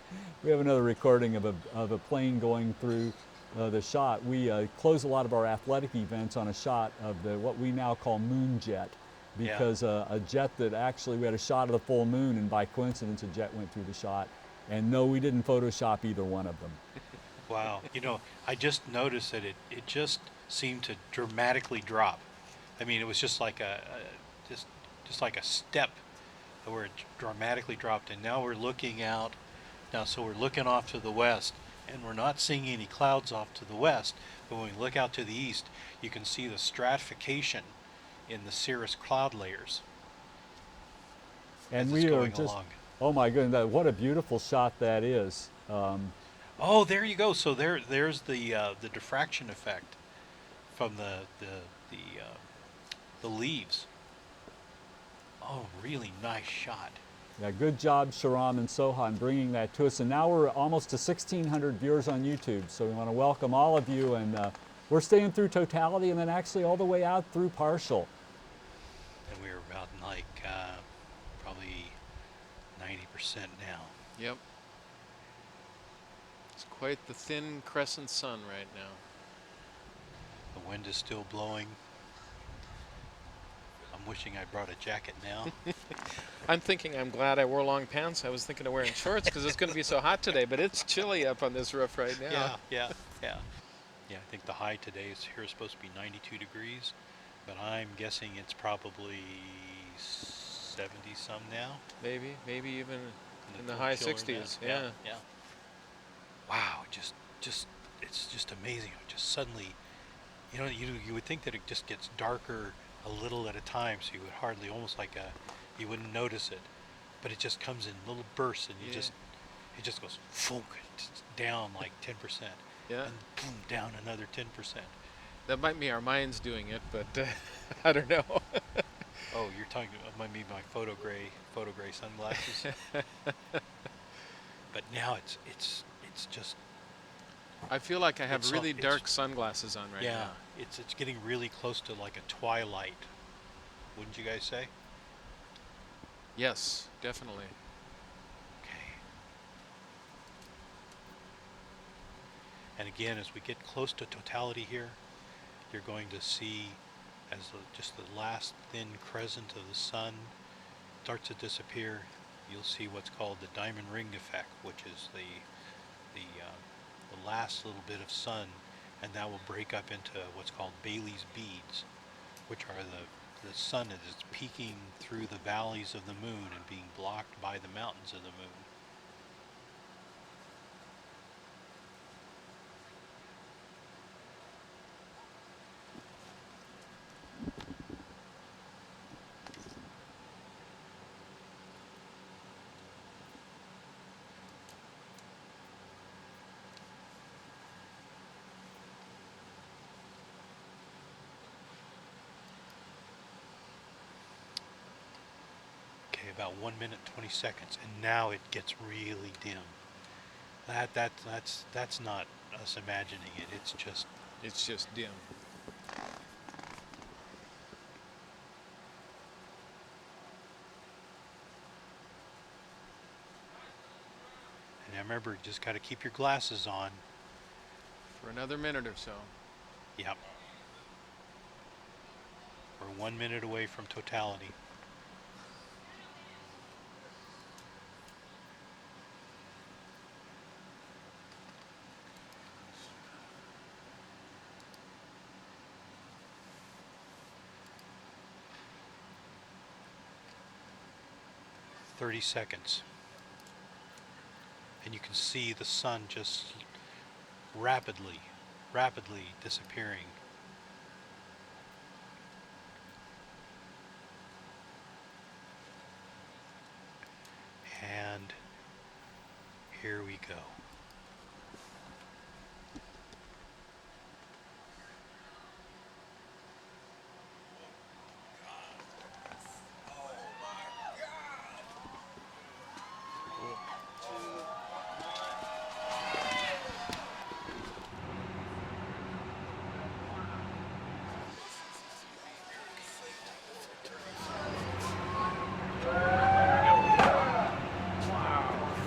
Speaker 1: recording of a plane going through the shot. We close a lot of our athletic events on a shot of what we now call moon jet, because a jet that actually, we had a shot of the full moon, and by coincidence a jet went through the shot. And no, we didn't Photoshop either one of them.
Speaker 2: Wow, you know, I just noticed that it just seemed to dramatically drop. I mean, it was just like just like a step where it dramatically dropped, and now we're looking out. Now, so we're looking off to the west, and we're not seeing any clouds off to the west, but when we look out to the east, you can see the stratification in the cirrus cloud layers.
Speaker 1: And
Speaker 2: as
Speaker 1: we
Speaker 2: it's
Speaker 1: are
Speaker 2: going
Speaker 1: just,
Speaker 2: along.
Speaker 1: oh my goodness, what a beautiful shot that is.
Speaker 2: Oh, there you go. So there's the diffraction effect from the leaves. Oh, really nice shot.
Speaker 1: Yeah, good job, Sharam and Sohan, bringing that to us. And now we're almost to 1,600 viewers on YouTube. So we want to welcome all of you. And we're staying through totality and then actually all the way out through partial.
Speaker 2: and we're about like probably 90% now.
Speaker 3: Yep. It's quite the thin crescent sun right now.
Speaker 2: The wind is still blowing. I'm wishing I brought a jacket now.
Speaker 3: I'm thinking I'm glad I wore long pants. I was thinking of wearing shorts because it's going to be so hot today, but it's chilly up on this roof right now.
Speaker 2: Yeah. Yeah, I think the high today is here is supposed to be 92 degrees, but I'm guessing it's probably 70 some now.
Speaker 3: Maybe even in the
Speaker 2: little
Speaker 3: high
Speaker 2: chiller
Speaker 3: 60s.
Speaker 2: now.
Speaker 3: Yeah.
Speaker 2: Yeah. Wow, just it's just amazing. Just suddenly, you would think that it just gets darker a little at a time, so you would hardly, almost like you wouldn't notice it, but it just comes in little bursts, and it just goes funk, it's down like 10%,
Speaker 3: Yeah.
Speaker 2: and boom, down another 10%.
Speaker 3: That might be our minds doing it, but I don't know.
Speaker 2: Oh, you're talking about might be my photo gray sunglasses. But now it's just
Speaker 3: I feel like I have
Speaker 2: It's
Speaker 3: really
Speaker 2: it's-
Speaker 3: dark sunglasses on right
Speaker 2: yeah,
Speaker 3: now.
Speaker 2: it's getting really close to like a twilight. Wouldn't you guys say?
Speaker 3: Yes, definitely.
Speaker 2: Okay. And again, as we get close to totality here, you're going to see as just the last thin crescent of the sun starts to disappear, you'll see what's called the diamond ring effect, which is the last little bit of sun, and that will break up into what's called Bailey's beads, which are the sun as it's peeking through the valleys of the moon and being blocked by the mountains of the moon. Okay, about 1 minute 20 seconds, and now it gets really dim. That's not us imagining it.
Speaker 3: It's just dim.
Speaker 2: And I remember, just got to keep your glasses on.
Speaker 3: For another minute or so.
Speaker 2: Yep. We're 1 minute away from totality. "30 seconds. And you can see the sun just rapidly disappearing. And here we go.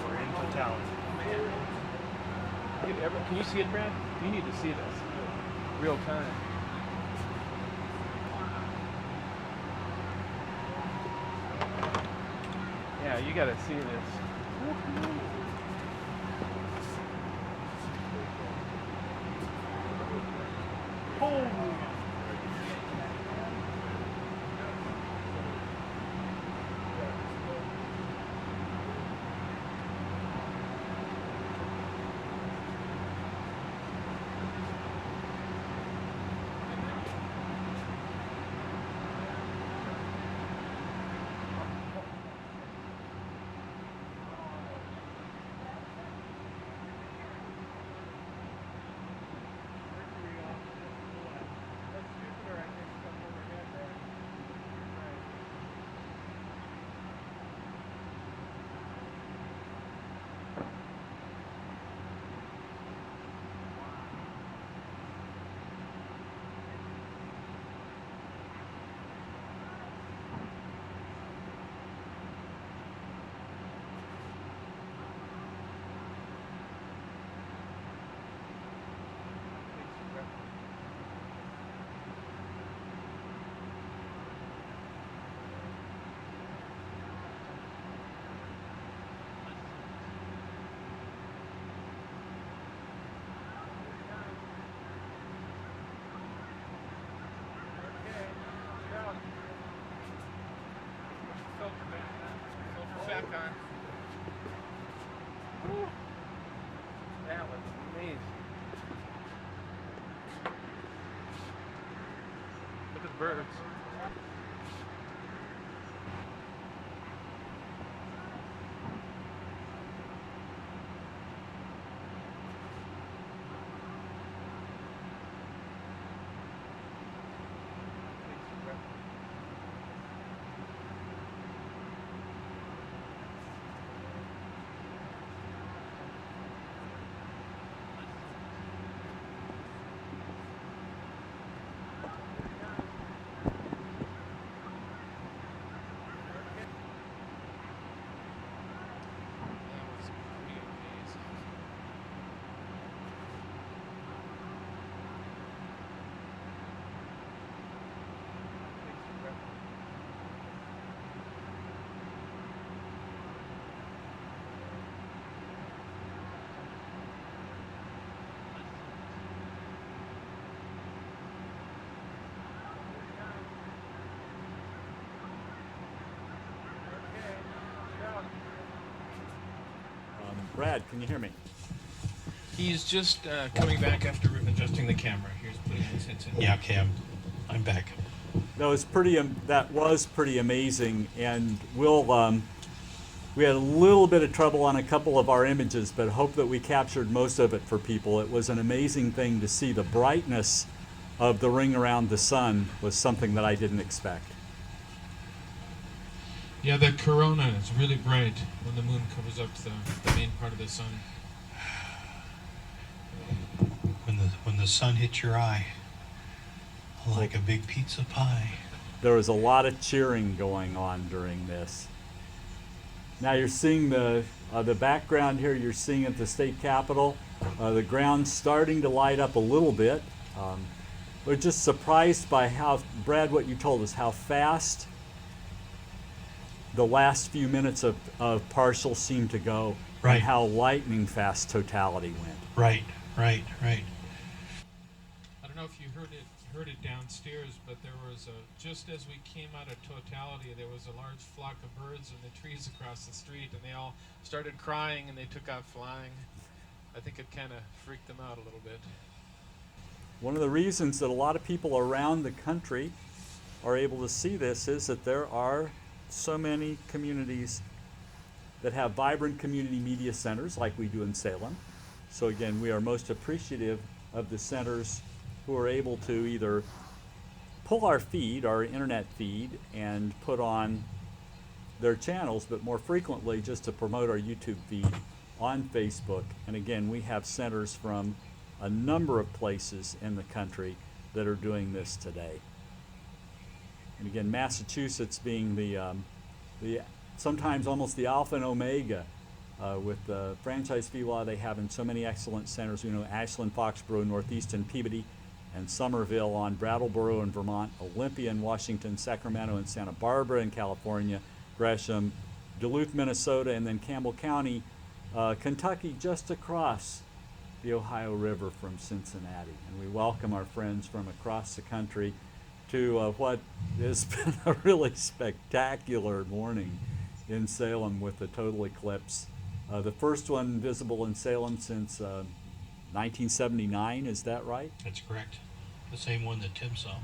Speaker 2: We're in totality.
Speaker 4: Can you see it, Brad? You need to see this. Real time. Yeah, you gotta see this. Holy.
Speaker 3: duck on. Woo. That was amazing. Look at the birds. That was pretty amazing.
Speaker 1: Brad, can you hear me?
Speaker 3: He's just coming back after adjusting the camera. Here's putting his headset.
Speaker 2: Yeah, okay, I'm back.
Speaker 1: That was pretty amazing, and we had a little bit of trouble on a couple of our images, but hope that we captured most of it for people. It was an amazing thing to see. The brightness of the ring around the sun was something that I didn't expect.
Speaker 3: Yeah, that corona is really bright when the moon covers up the main part of the sun.
Speaker 2: When the sun hits your eye, like a big pizza pie.
Speaker 1: There was a lot of cheering going on during this. Now you're seeing the background here. You're seeing at the state capitol, the ground starting to light up a little bit. We're just surprised by how, Brad, what you told us, how fast the last few minutes of partial seemed to go,
Speaker 2: Right.
Speaker 1: and how lightning fast totality went.
Speaker 2: Right.
Speaker 3: I don't know if you heard it downstairs, but there was just as we came out of totality, there was a large flock of birds in the trees across the street, and they all started crying and they took off flying. I think it kind of freaked them out a little bit.
Speaker 1: One of the reasons that a lot of people around the country are able to see this is that there are so many communities that have vibrant community media centers like we do in Salem. So again, we are most appreciative of the centers who are able to either pull our feed, our internet feed, and put on their channels, but more frequently just to promote our YouTube feed on Facebook. And again, we have centers from a number of places in the country that are doing this today. And again, Massachusetts being the sometimes almost the alpha and omega with the franchise fee law they have in so many excellent centers. We know Ashland, Foxborough, Northeastern Peabody, and Somerville on Brattleboro in Vermont, Olympia in Washington, Sacramento and Santa Barbara in California, Gresham, Duluth, Minnesota, and then Campbell County, Kentucky, just across the Ohio River from Cincinnati. And we welcome our friends from across the country to what has been a really spectacular morning in Salem with the total eclipse. The first one visible in Salem since 1979, is that right?
Speaker 2: That's correct. The same one that Tim saw.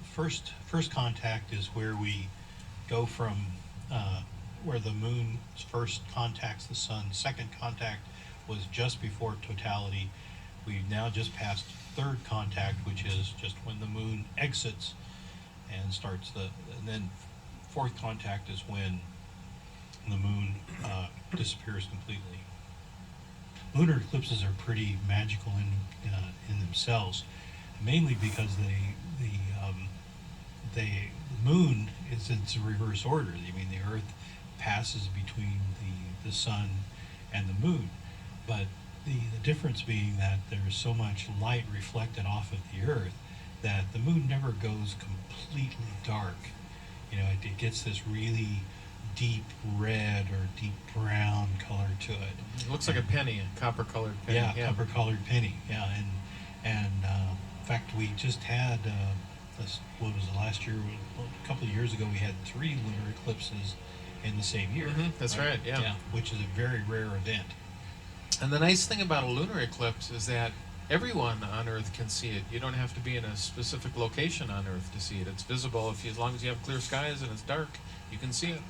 Speaker 2: First contact is where we go from where the moon first contacts the sun. Second contact was just before totality. We've now just passed third contact, which is just when the moon exits and starts and then fourth contact is when the moon disappears completely. Lunar eclipses are pretty magical in themselves, mainly because the moon is its reverse order. I mean, the Earth passes between the sun and the moon, but the difference being that there's so much light reflected off of the Earth that the moon never goes completely dark. You know, it gets this really deep red or deep brown color to it.
Speaker 3: It looks like a penny, a copper-colored penny.
Speaker 2: Yeah, copper-colored penny. Yeah, and in fact, we just had what was it, last year? A couple of years ago, we had 3 lunar eclipses
Speaker 5: in the same year.
Speaker 3: That's right, yeah.
Speaker 5: Which is a very rare event.
Speaker 3: And the nice thing about a lunar eclipse is that everyone on Earth can see it. You don't have to be in a specific location on Earth to see it. It's visible as long as you have clear skies and it's dark, you can see it.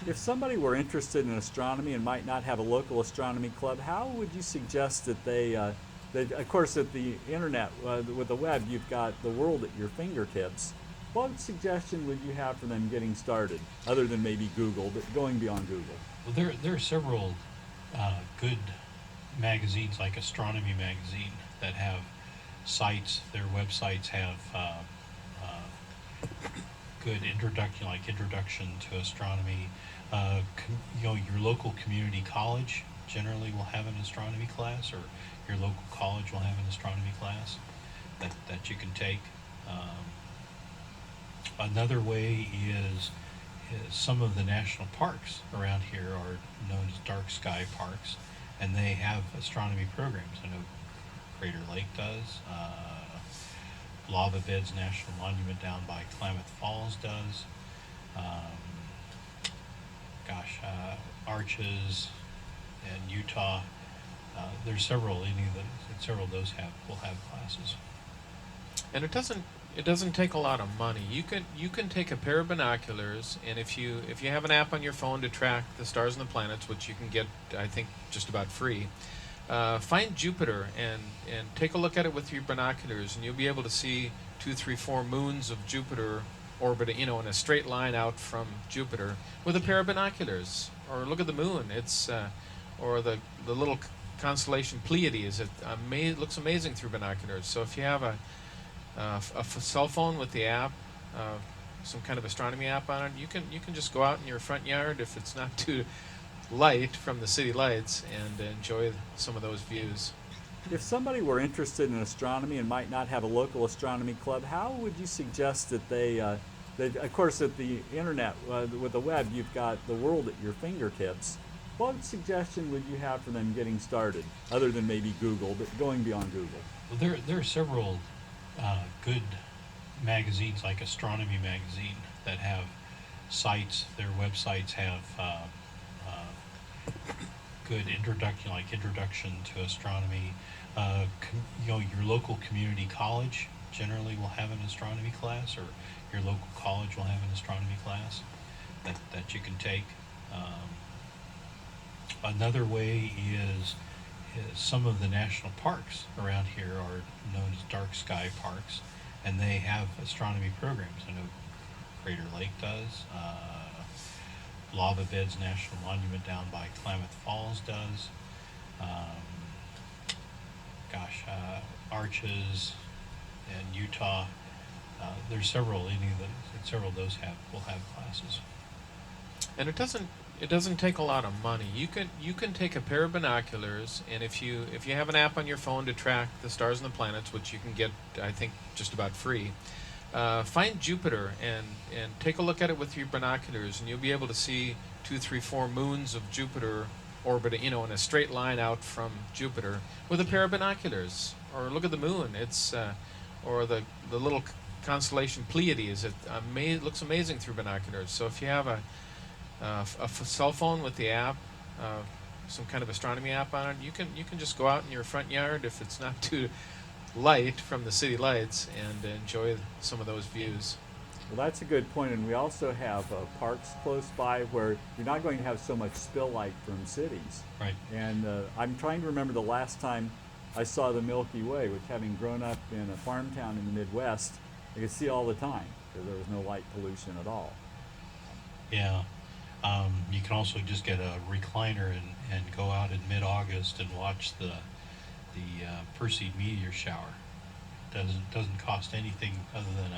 Speaker 1: If somebody were interested in astronomy and might not have a local astronomy club, how would you suggest that of course, at the internet, with the web, you've got the world at your fingertips. What suggestion would you have for them getting started, other than maybe Google, but going beyond Google?
Speaker 5: Well, there are several good magazines like Astronomy Magazine that have sites. Their websites have good introduction to astronomy. Your local community college generally will have an astronomy class, or your local college will have an astronomy class that you can take. Another way is some of the national parks around here are known as dark sky parks, and they have astronomy programs. I know Crater Lake does. Lava Beds National Monument down by Klamath Falls does. Arches in Utah. There's several. Several of those will have classes.
Speaker 3: And it doesn't take a lot of money. You can take a pair of binoculars, and if you have an app on your phone to track the stars and the planets, which you can get, I think, just about free, find Jupiter and take a look at it with your binoculars, and you'll be able to see 2, 3, 4 moons of Jupiter orbiting, in a straight line out from Jupiter with a pair of binoculars. Or look at the moon. It's or the little constellation Pleiades. It looks amazing through binoculars. So if you have a cell phone with the app, some kind of astronomy app on it, you can just go out in your front yard if it's not too light from the city lights and enjoy some of those views.
Speaker 1: If somebody were interested in astronomy and might not have a local astronomy club, how would you suggest that of course, at the internet, with the web, you've got the world at your fingertips. What suggestion would you have for them getting started, other than maybe Google, but going beyond Google?
Speaker 5: Well, there are several good magazines like Astronomy Magazine that have sites. Their websites have good introduction to astronomy. Your local community college generally will have an astronomy class, or your local college will have an astronomy class that you can take. Another way is some of the national parks around here are known as dark sky parks, and they have astronomy programs. I know Crater Lake does. Lava Beds National Monument down by Klamath Falls does. Arches in Utah. There's several. Several of those will have classes.
Speaker 3: And it doesn't take a lot of money. You can take a pair of binoculars, and if you have an app on your phone to track the stars and the planets, which you can get, I think, just about free, find Jupiter and take a look at it with your binoculars, and you'll be able to see 2, 3, 4 moons of Jupiter orbiting, in a straight line out from Jupiter with a pair of binoculars. Or look at the moon. It's or the little constellation Pleiades. It looks amazing through binoculars. So if you have a cell phone with the app, some kind of astronomy app on it, you can just go out in your front yard if it's not too light from the city lights and enjoy some of those views.
Speaker 1: Well, that's a good point, and we also have parks close by where you're not going to have so much spill light from cities.
Speaker 5: Right.
Speaker 1: And I'm trying to remember the last time I saw the Milky Way, which, having grown up in a farm town in the Midwest, I could see all the time because there was no light pollution at all.
Speaker 5: Yeah. You can also just get a recliner and go out in mid-August and watch the Perseid meteor shower. Doesn't cost anything other than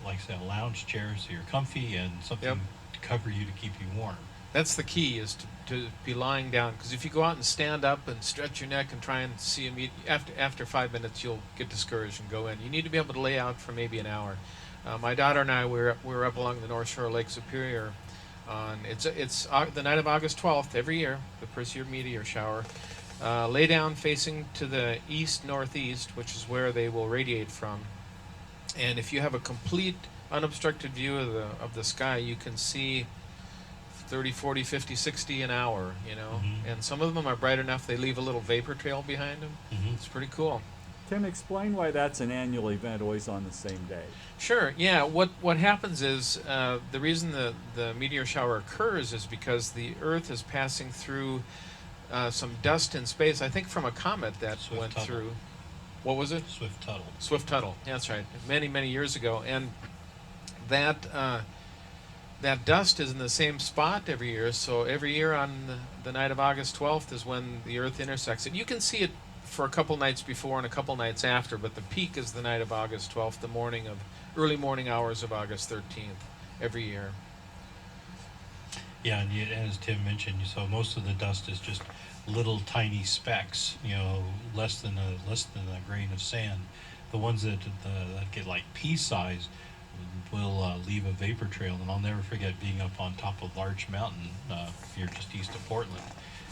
Speaker 5: like I said, a lounge chair so you're comfy and something to cover you to keep you warm.
Speaker 3: That's the key, is to be lying down, because if you go out and stand up and stretch your neck and try and see a meet, after 5 minutes you'll get discouraged and go in. You need to be able to lay out for maybe an hour. My daughter and I we were up along the North Shore of Lake Superior on it's the night of August 12th every year, the Perseid meteor shower. Lay down facing to the east-northeast, which is where they will radiate from. And if you have a complete unobstructed view of the sky, you can see 30, 40, 50, 60 an hour, you know.
Speaker 5: Mhm.
Speaker 3: And some of them are bright enough they leave a little vapor trail behind them.
Speaker 5: Mhm.
Speaker 3: It's pretty cool.
Speaker 1: Tim, explain why that's an annual event always on the same day.
Speaker 3: Sure. Yeah. What happens is the reason the meteor shower occurs is because the Earth is passing through some dust in space. I think from a comet that
Speaker 5: Swift
Speaker 3: went
Speaker 5: Tuttle.
Speaker 3: through. What was it?
Speaker 5: Swift Tuttle.
Speaker 3: Swift Tuttle. Yeah, that's right. Many years ago, and that that dust is in the same spot every year. So every year on the night of August 12th is when the Earth intersects it. You can see it for a couple nights before and a couple nights after, but the peak is the night of August 12th, the early morning hours of August 13th every year.
Speaker 5: Yeah, and as Tim mentioned, so most of the dust is just little tiny specks, you know, less than a grain of sand. The ones that get like pea size will leave a vapor trail, and I'll never forget being up on top of Larch Mountain here just east of Portland.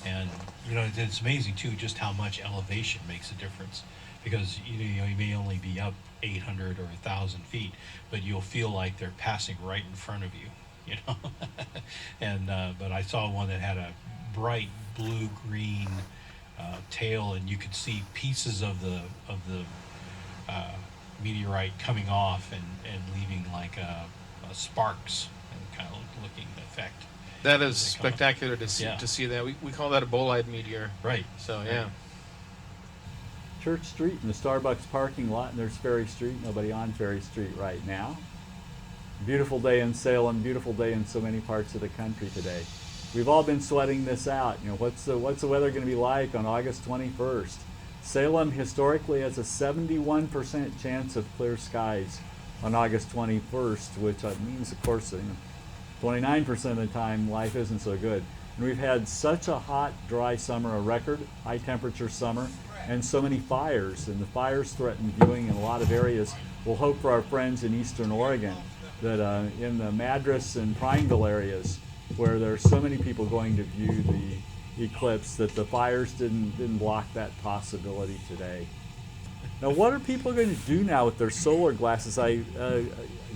Speaker 5: And you know, it's amazing too just how much elevation makes a difference, because you know you may only be up 800 or 1,000 feet, but you'll feel like they're passing right in front of you, you know. And but I saw one that had a bright blue green tail, and you could see pieces of the meteorite coming off and leaving like sparks and kind of looking effect.
Speaker 3: That is spectacular to see,
Speaker 5: Yeah.
Speaker 3: to see that. We call that a bolide meteor.
Speaker 5: Right.
Speaker 3: So, yeah.
Speaker 1: Church Street in the Starbucks parking lot, and there's Ferry Street. Nobody on Ferry Street right now. Beautiful day in Salem. Beautiful day in so many parts of the country today. We've all been sweating this out. You know, what's the weather going to be like on August 21st? Salem historically has a 71% chance of clear skies on August 21st, which means, of course, 29% of the time life isn't so good. And we've had such a hot, dry summer, a record high temperature summer, and so many fires. And the fires threaten viewing in a lot of areas. We'll hope for our friends in eastern Oregon that in the Madras and Prineville areas, where there are so many people going to view the eclipse, that the fires didn't block that possibility today. Now, what are people going to do now with their solar glasses? I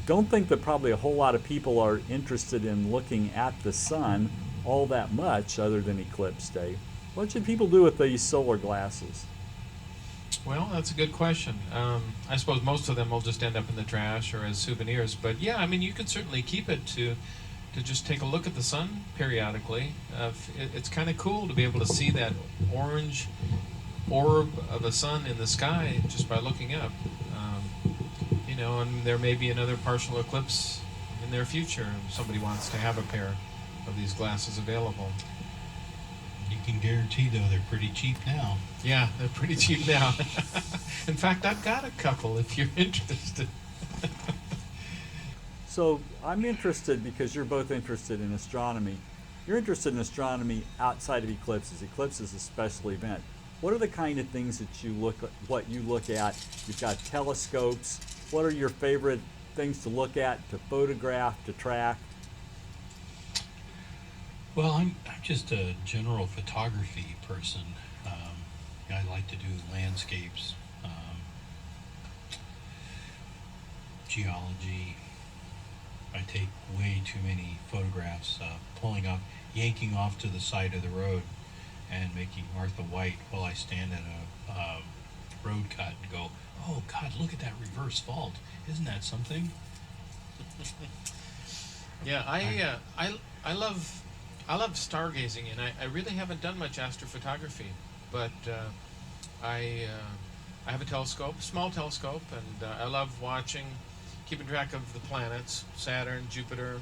Speaker 1: don't think that probably a whole lot of people are interested in looking at the sun all that much other than eclipse day. What should people do with these solar glasses?
Speaker 3: Well, that's a good question. I suppose most of them will just end up in the trash or as souvenirs. But yeah, I mean, you can certainly keep it to just take a look at the sun periodically. It's kind of cool to be able to see that orange orb of a sun in the sky just by looking up. You know, and there may be another partial eclipse in their future if somebody wants to have a pair of these glasses available.
Speaker 5: You can guarantee though they're pretty cheap now.
Speaker 3: Yeah, they're pretty cheap now. In fact, I've got a couple if you're interested.
Speaker 1: So I'm interested, because you're both interested in astronomy. You're interested in astronomy outside of eclipses. Eclipse is a special event. What are the kind of things that you look at? You've got telescopes. What are your favorite things to look at, to photograph, to track?
Speaker 5: Well, I'm just a general photography person. I like to do landscapes, geology. I take way too many photographs, yanking off to the side of the road and making Martha White while I stand at a road cut and go, "Oh God, look at that reverse fault! Isn't that something?"
Speaker 3: Yeah, I love stargazing, and I really haven't done much astrophotography, but I have a telescope, small telescope, and I love keeping track of the planets: Saturn, Jupiter,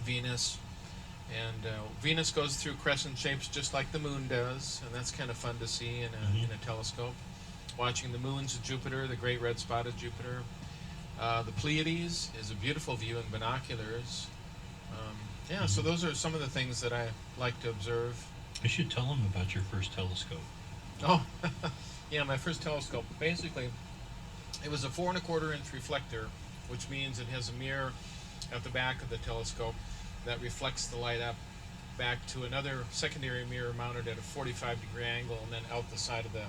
Speaker 3: Venus, and Venus goes through crescent shapes just like the moon does, and that's kind of fun to see in a telescope. Watching the moons of Jupiter, the great red spot of Jupiter. The Pleiades is a beautiful view in binoculars. Yeah, so those are some of the things that I like to observe.
Speaker 5: I should tell them about your first telescope.
Speaker 3: Oh, yeah, my first telescope. Basically, it was a 4 1/4 inch reflector, which means it has a mirror at the back of the telescope that reflects the light up back to another secondary mirror mounted at a 45-degree angle, and then out the side of the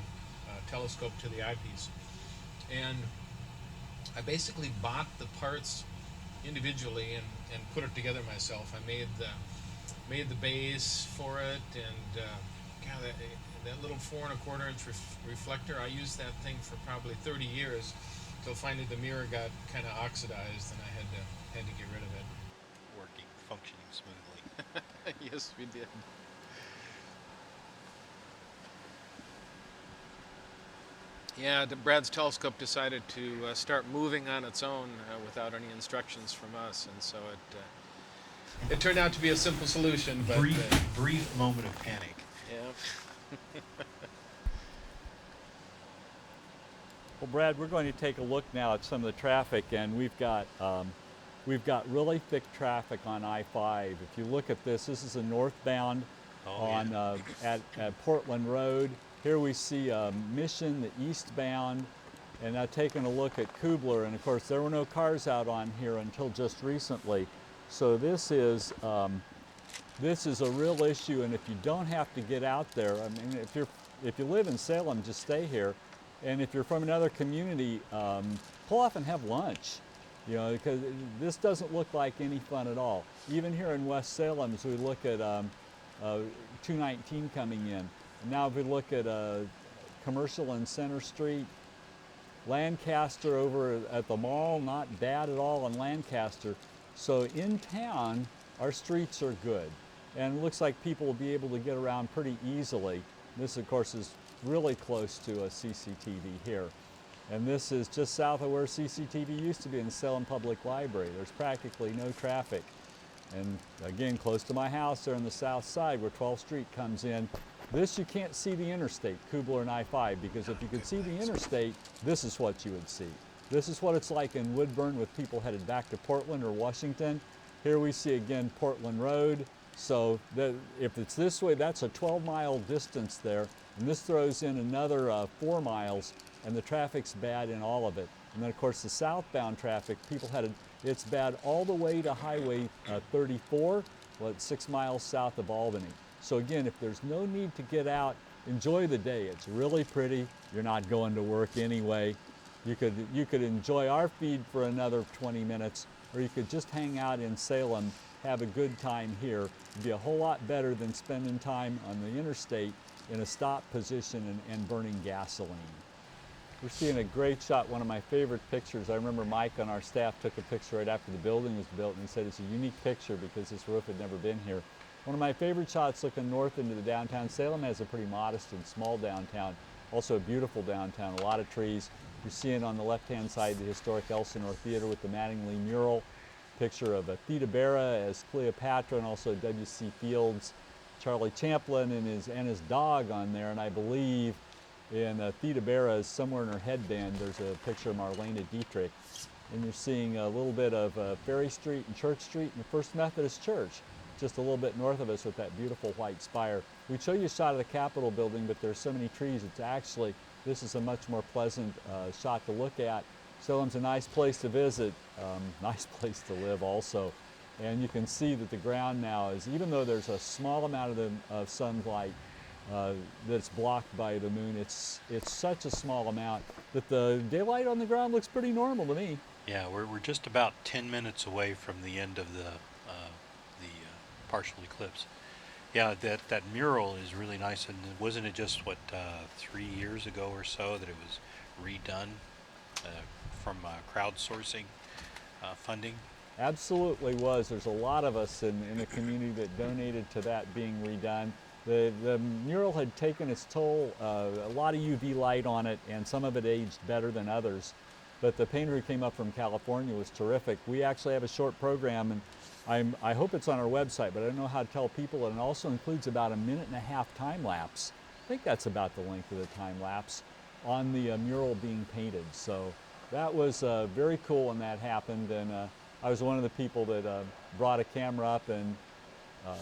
Speaker 3: telescope to the eyepiece. And I basically bought the parts individually and put it together myself. I made made the base for it, and God, that little 4¼ inch reflector, I used that thing for probably 30 years, till finally the mirror got kind of oxidized, and I had to get rid of it.
Speaker 2: Working, functioning smoothly.
Speaker 3: Yes, we did. Yeah, Brad's telescope decided to start moving on its own without any instructions from us, and so it turned out to be a simple solution. But
Speaker 2: Brief moment of panic.
Speaker 3: yeah.
Speaker 1: Well, Brad, we're going to take a look now at some of the traffic, and we've got really thick traffic on I-5. If you look at this, this is a northbound on at Portland Road. Here we see Mission, the eastbound, and now taking a look at Kubler, and of course there were no cars out on here until just recently. So this is a real issue, and if you don't have to get out there, I mean, if you live in Salem, just stay here. And if you're from another community, pull off and have lunch, you know, because this doesn't look like any fun at all. Even here in West Salem, as we look at 219 coming in. Now if we look at Commercial and Center Street, Lancaster over at the mall, not bad at all in Lancaster. So in town, our streets are good. And it looks like people will be able to get around pretty easily. This, of course, is really close to a CCTV here. And this is just south of where CCTV used to be in the Salem Public Library. There's practically no traffic. And again, close to my house there on the south side where 12th Street comes in. This, you can't see the interstate, Kubler and I-5, because if you could see the interstate, this is what you would see. This is what it's like in Woodburn with people headed back to Portland or Washington. Here we see again Portland Road. So if it's this way, that's a 12-mile distance there. And this throws in another 4 miles, and the traffic's bad in all of it. And then of course the southbound traffic, people headed, it's bad all the way to Highway 34, well, it's 6 miles south of Albany. So again, if there's no need to get out, enjoy the day. It's really pretty. You're not going to work anyway. You could enjoy our feed for another 20 minutes, or you could just hang out in Salem, have a good time here. It'd be a whole lot better than spending time on the interstate in a stop position and burning gasoline. We're seeing a great shot, one of my favorite pictures. I remember Mike on our staff took a picture right after the building was built, and he said it's a unique picture because this roof had never been here. One of my favorite shots looking north into the downtown. Salem has a pretty modest and small downtown, also a beautiful downtown, a lot of trees. You're seeing on the left-hand side the historic Elsinore Theater with the Mattingly mural, picture of Theda Bara as Cleopatra, and also W.C. Fields, Charlie Chaplin and his dog on there, and I believe in Theda Bara is somewhere in her headband there's a picture of Marlene Dietrich, and you're seeing a little bit of Ferry Street and Church Street and the First Methodist Church, just a little bit north of us with that beautiful white spire. We'd show you a shot of the Capitol building, but there's so many trees, it's actually, this is a much more pleasant shot to look at. Salem's a nice place to visit, nice place to live also. And you can see that the ground now is, even though there's a small amount of sunlight that's blocked by the moon, it's such a small amount that the daylight on the ground looks pretty normal to me.
Speaker 2: Yeah, we're just about 10 minutes away from the end of the partial eclipse. Yeah, that mural is really nice, and wasn't it just 3 years ago or so that it was redone from crowdsourcing funding?
Speaker 1: Absolutely was. There's a lot of us in the community that donated to that being redone. The mural had taken its toll, a lot of UV light on it, and some of it aged better than others. But the painter who came up from California was terrific. We actually have a short program, and I hope it's on our website, but I don't know how to tell people. And it also includes about a 1.5-minute time lapse. I think that's about the length of the time lapse on the mural being painted. So that was very cool when that happened, and I was one of the people that brought a camera up and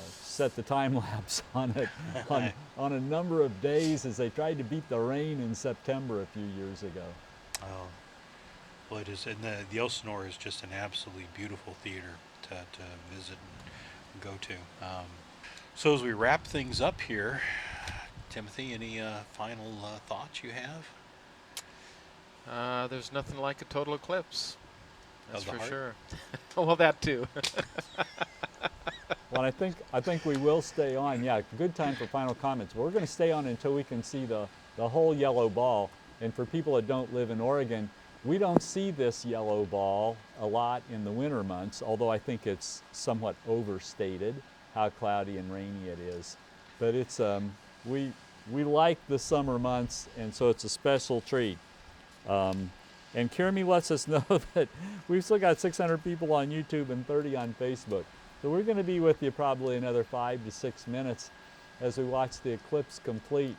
Speaker 1: set the time lapse on it on a number of days as they tried to beat the rain in September a few years ago.
Speaker 2: Oh, well, it is, and the Elsinore is just an absolutely beautiful theater to visit and go to. So as we wrap things up here, Timothy, any final thoughts you have?
Speaker 3: There's nothing like a total eclipse. That's
Speaker 2: Of the
Speaker 3: for
Speaker 2: heart?
Speaker 3: sure. Well, that too.
Speaker 1: Well, I think we will stay on. Yeah, good time for final comments. We're going to stay on until we can see the whole yellow ball. And for people that don't live in Oregon, we don't see this yellow ball a lot in the winter months, although I think it's somewhat overstated how cloudy and rainy it is. But it's we like the summer months, and so it's a special treat. And Kirby lets us know that we've still got 600 people on YouTube and 30 on Facebook. So we're going to be with you probably another 5 to 6 minutes as we watch the eclipse complete.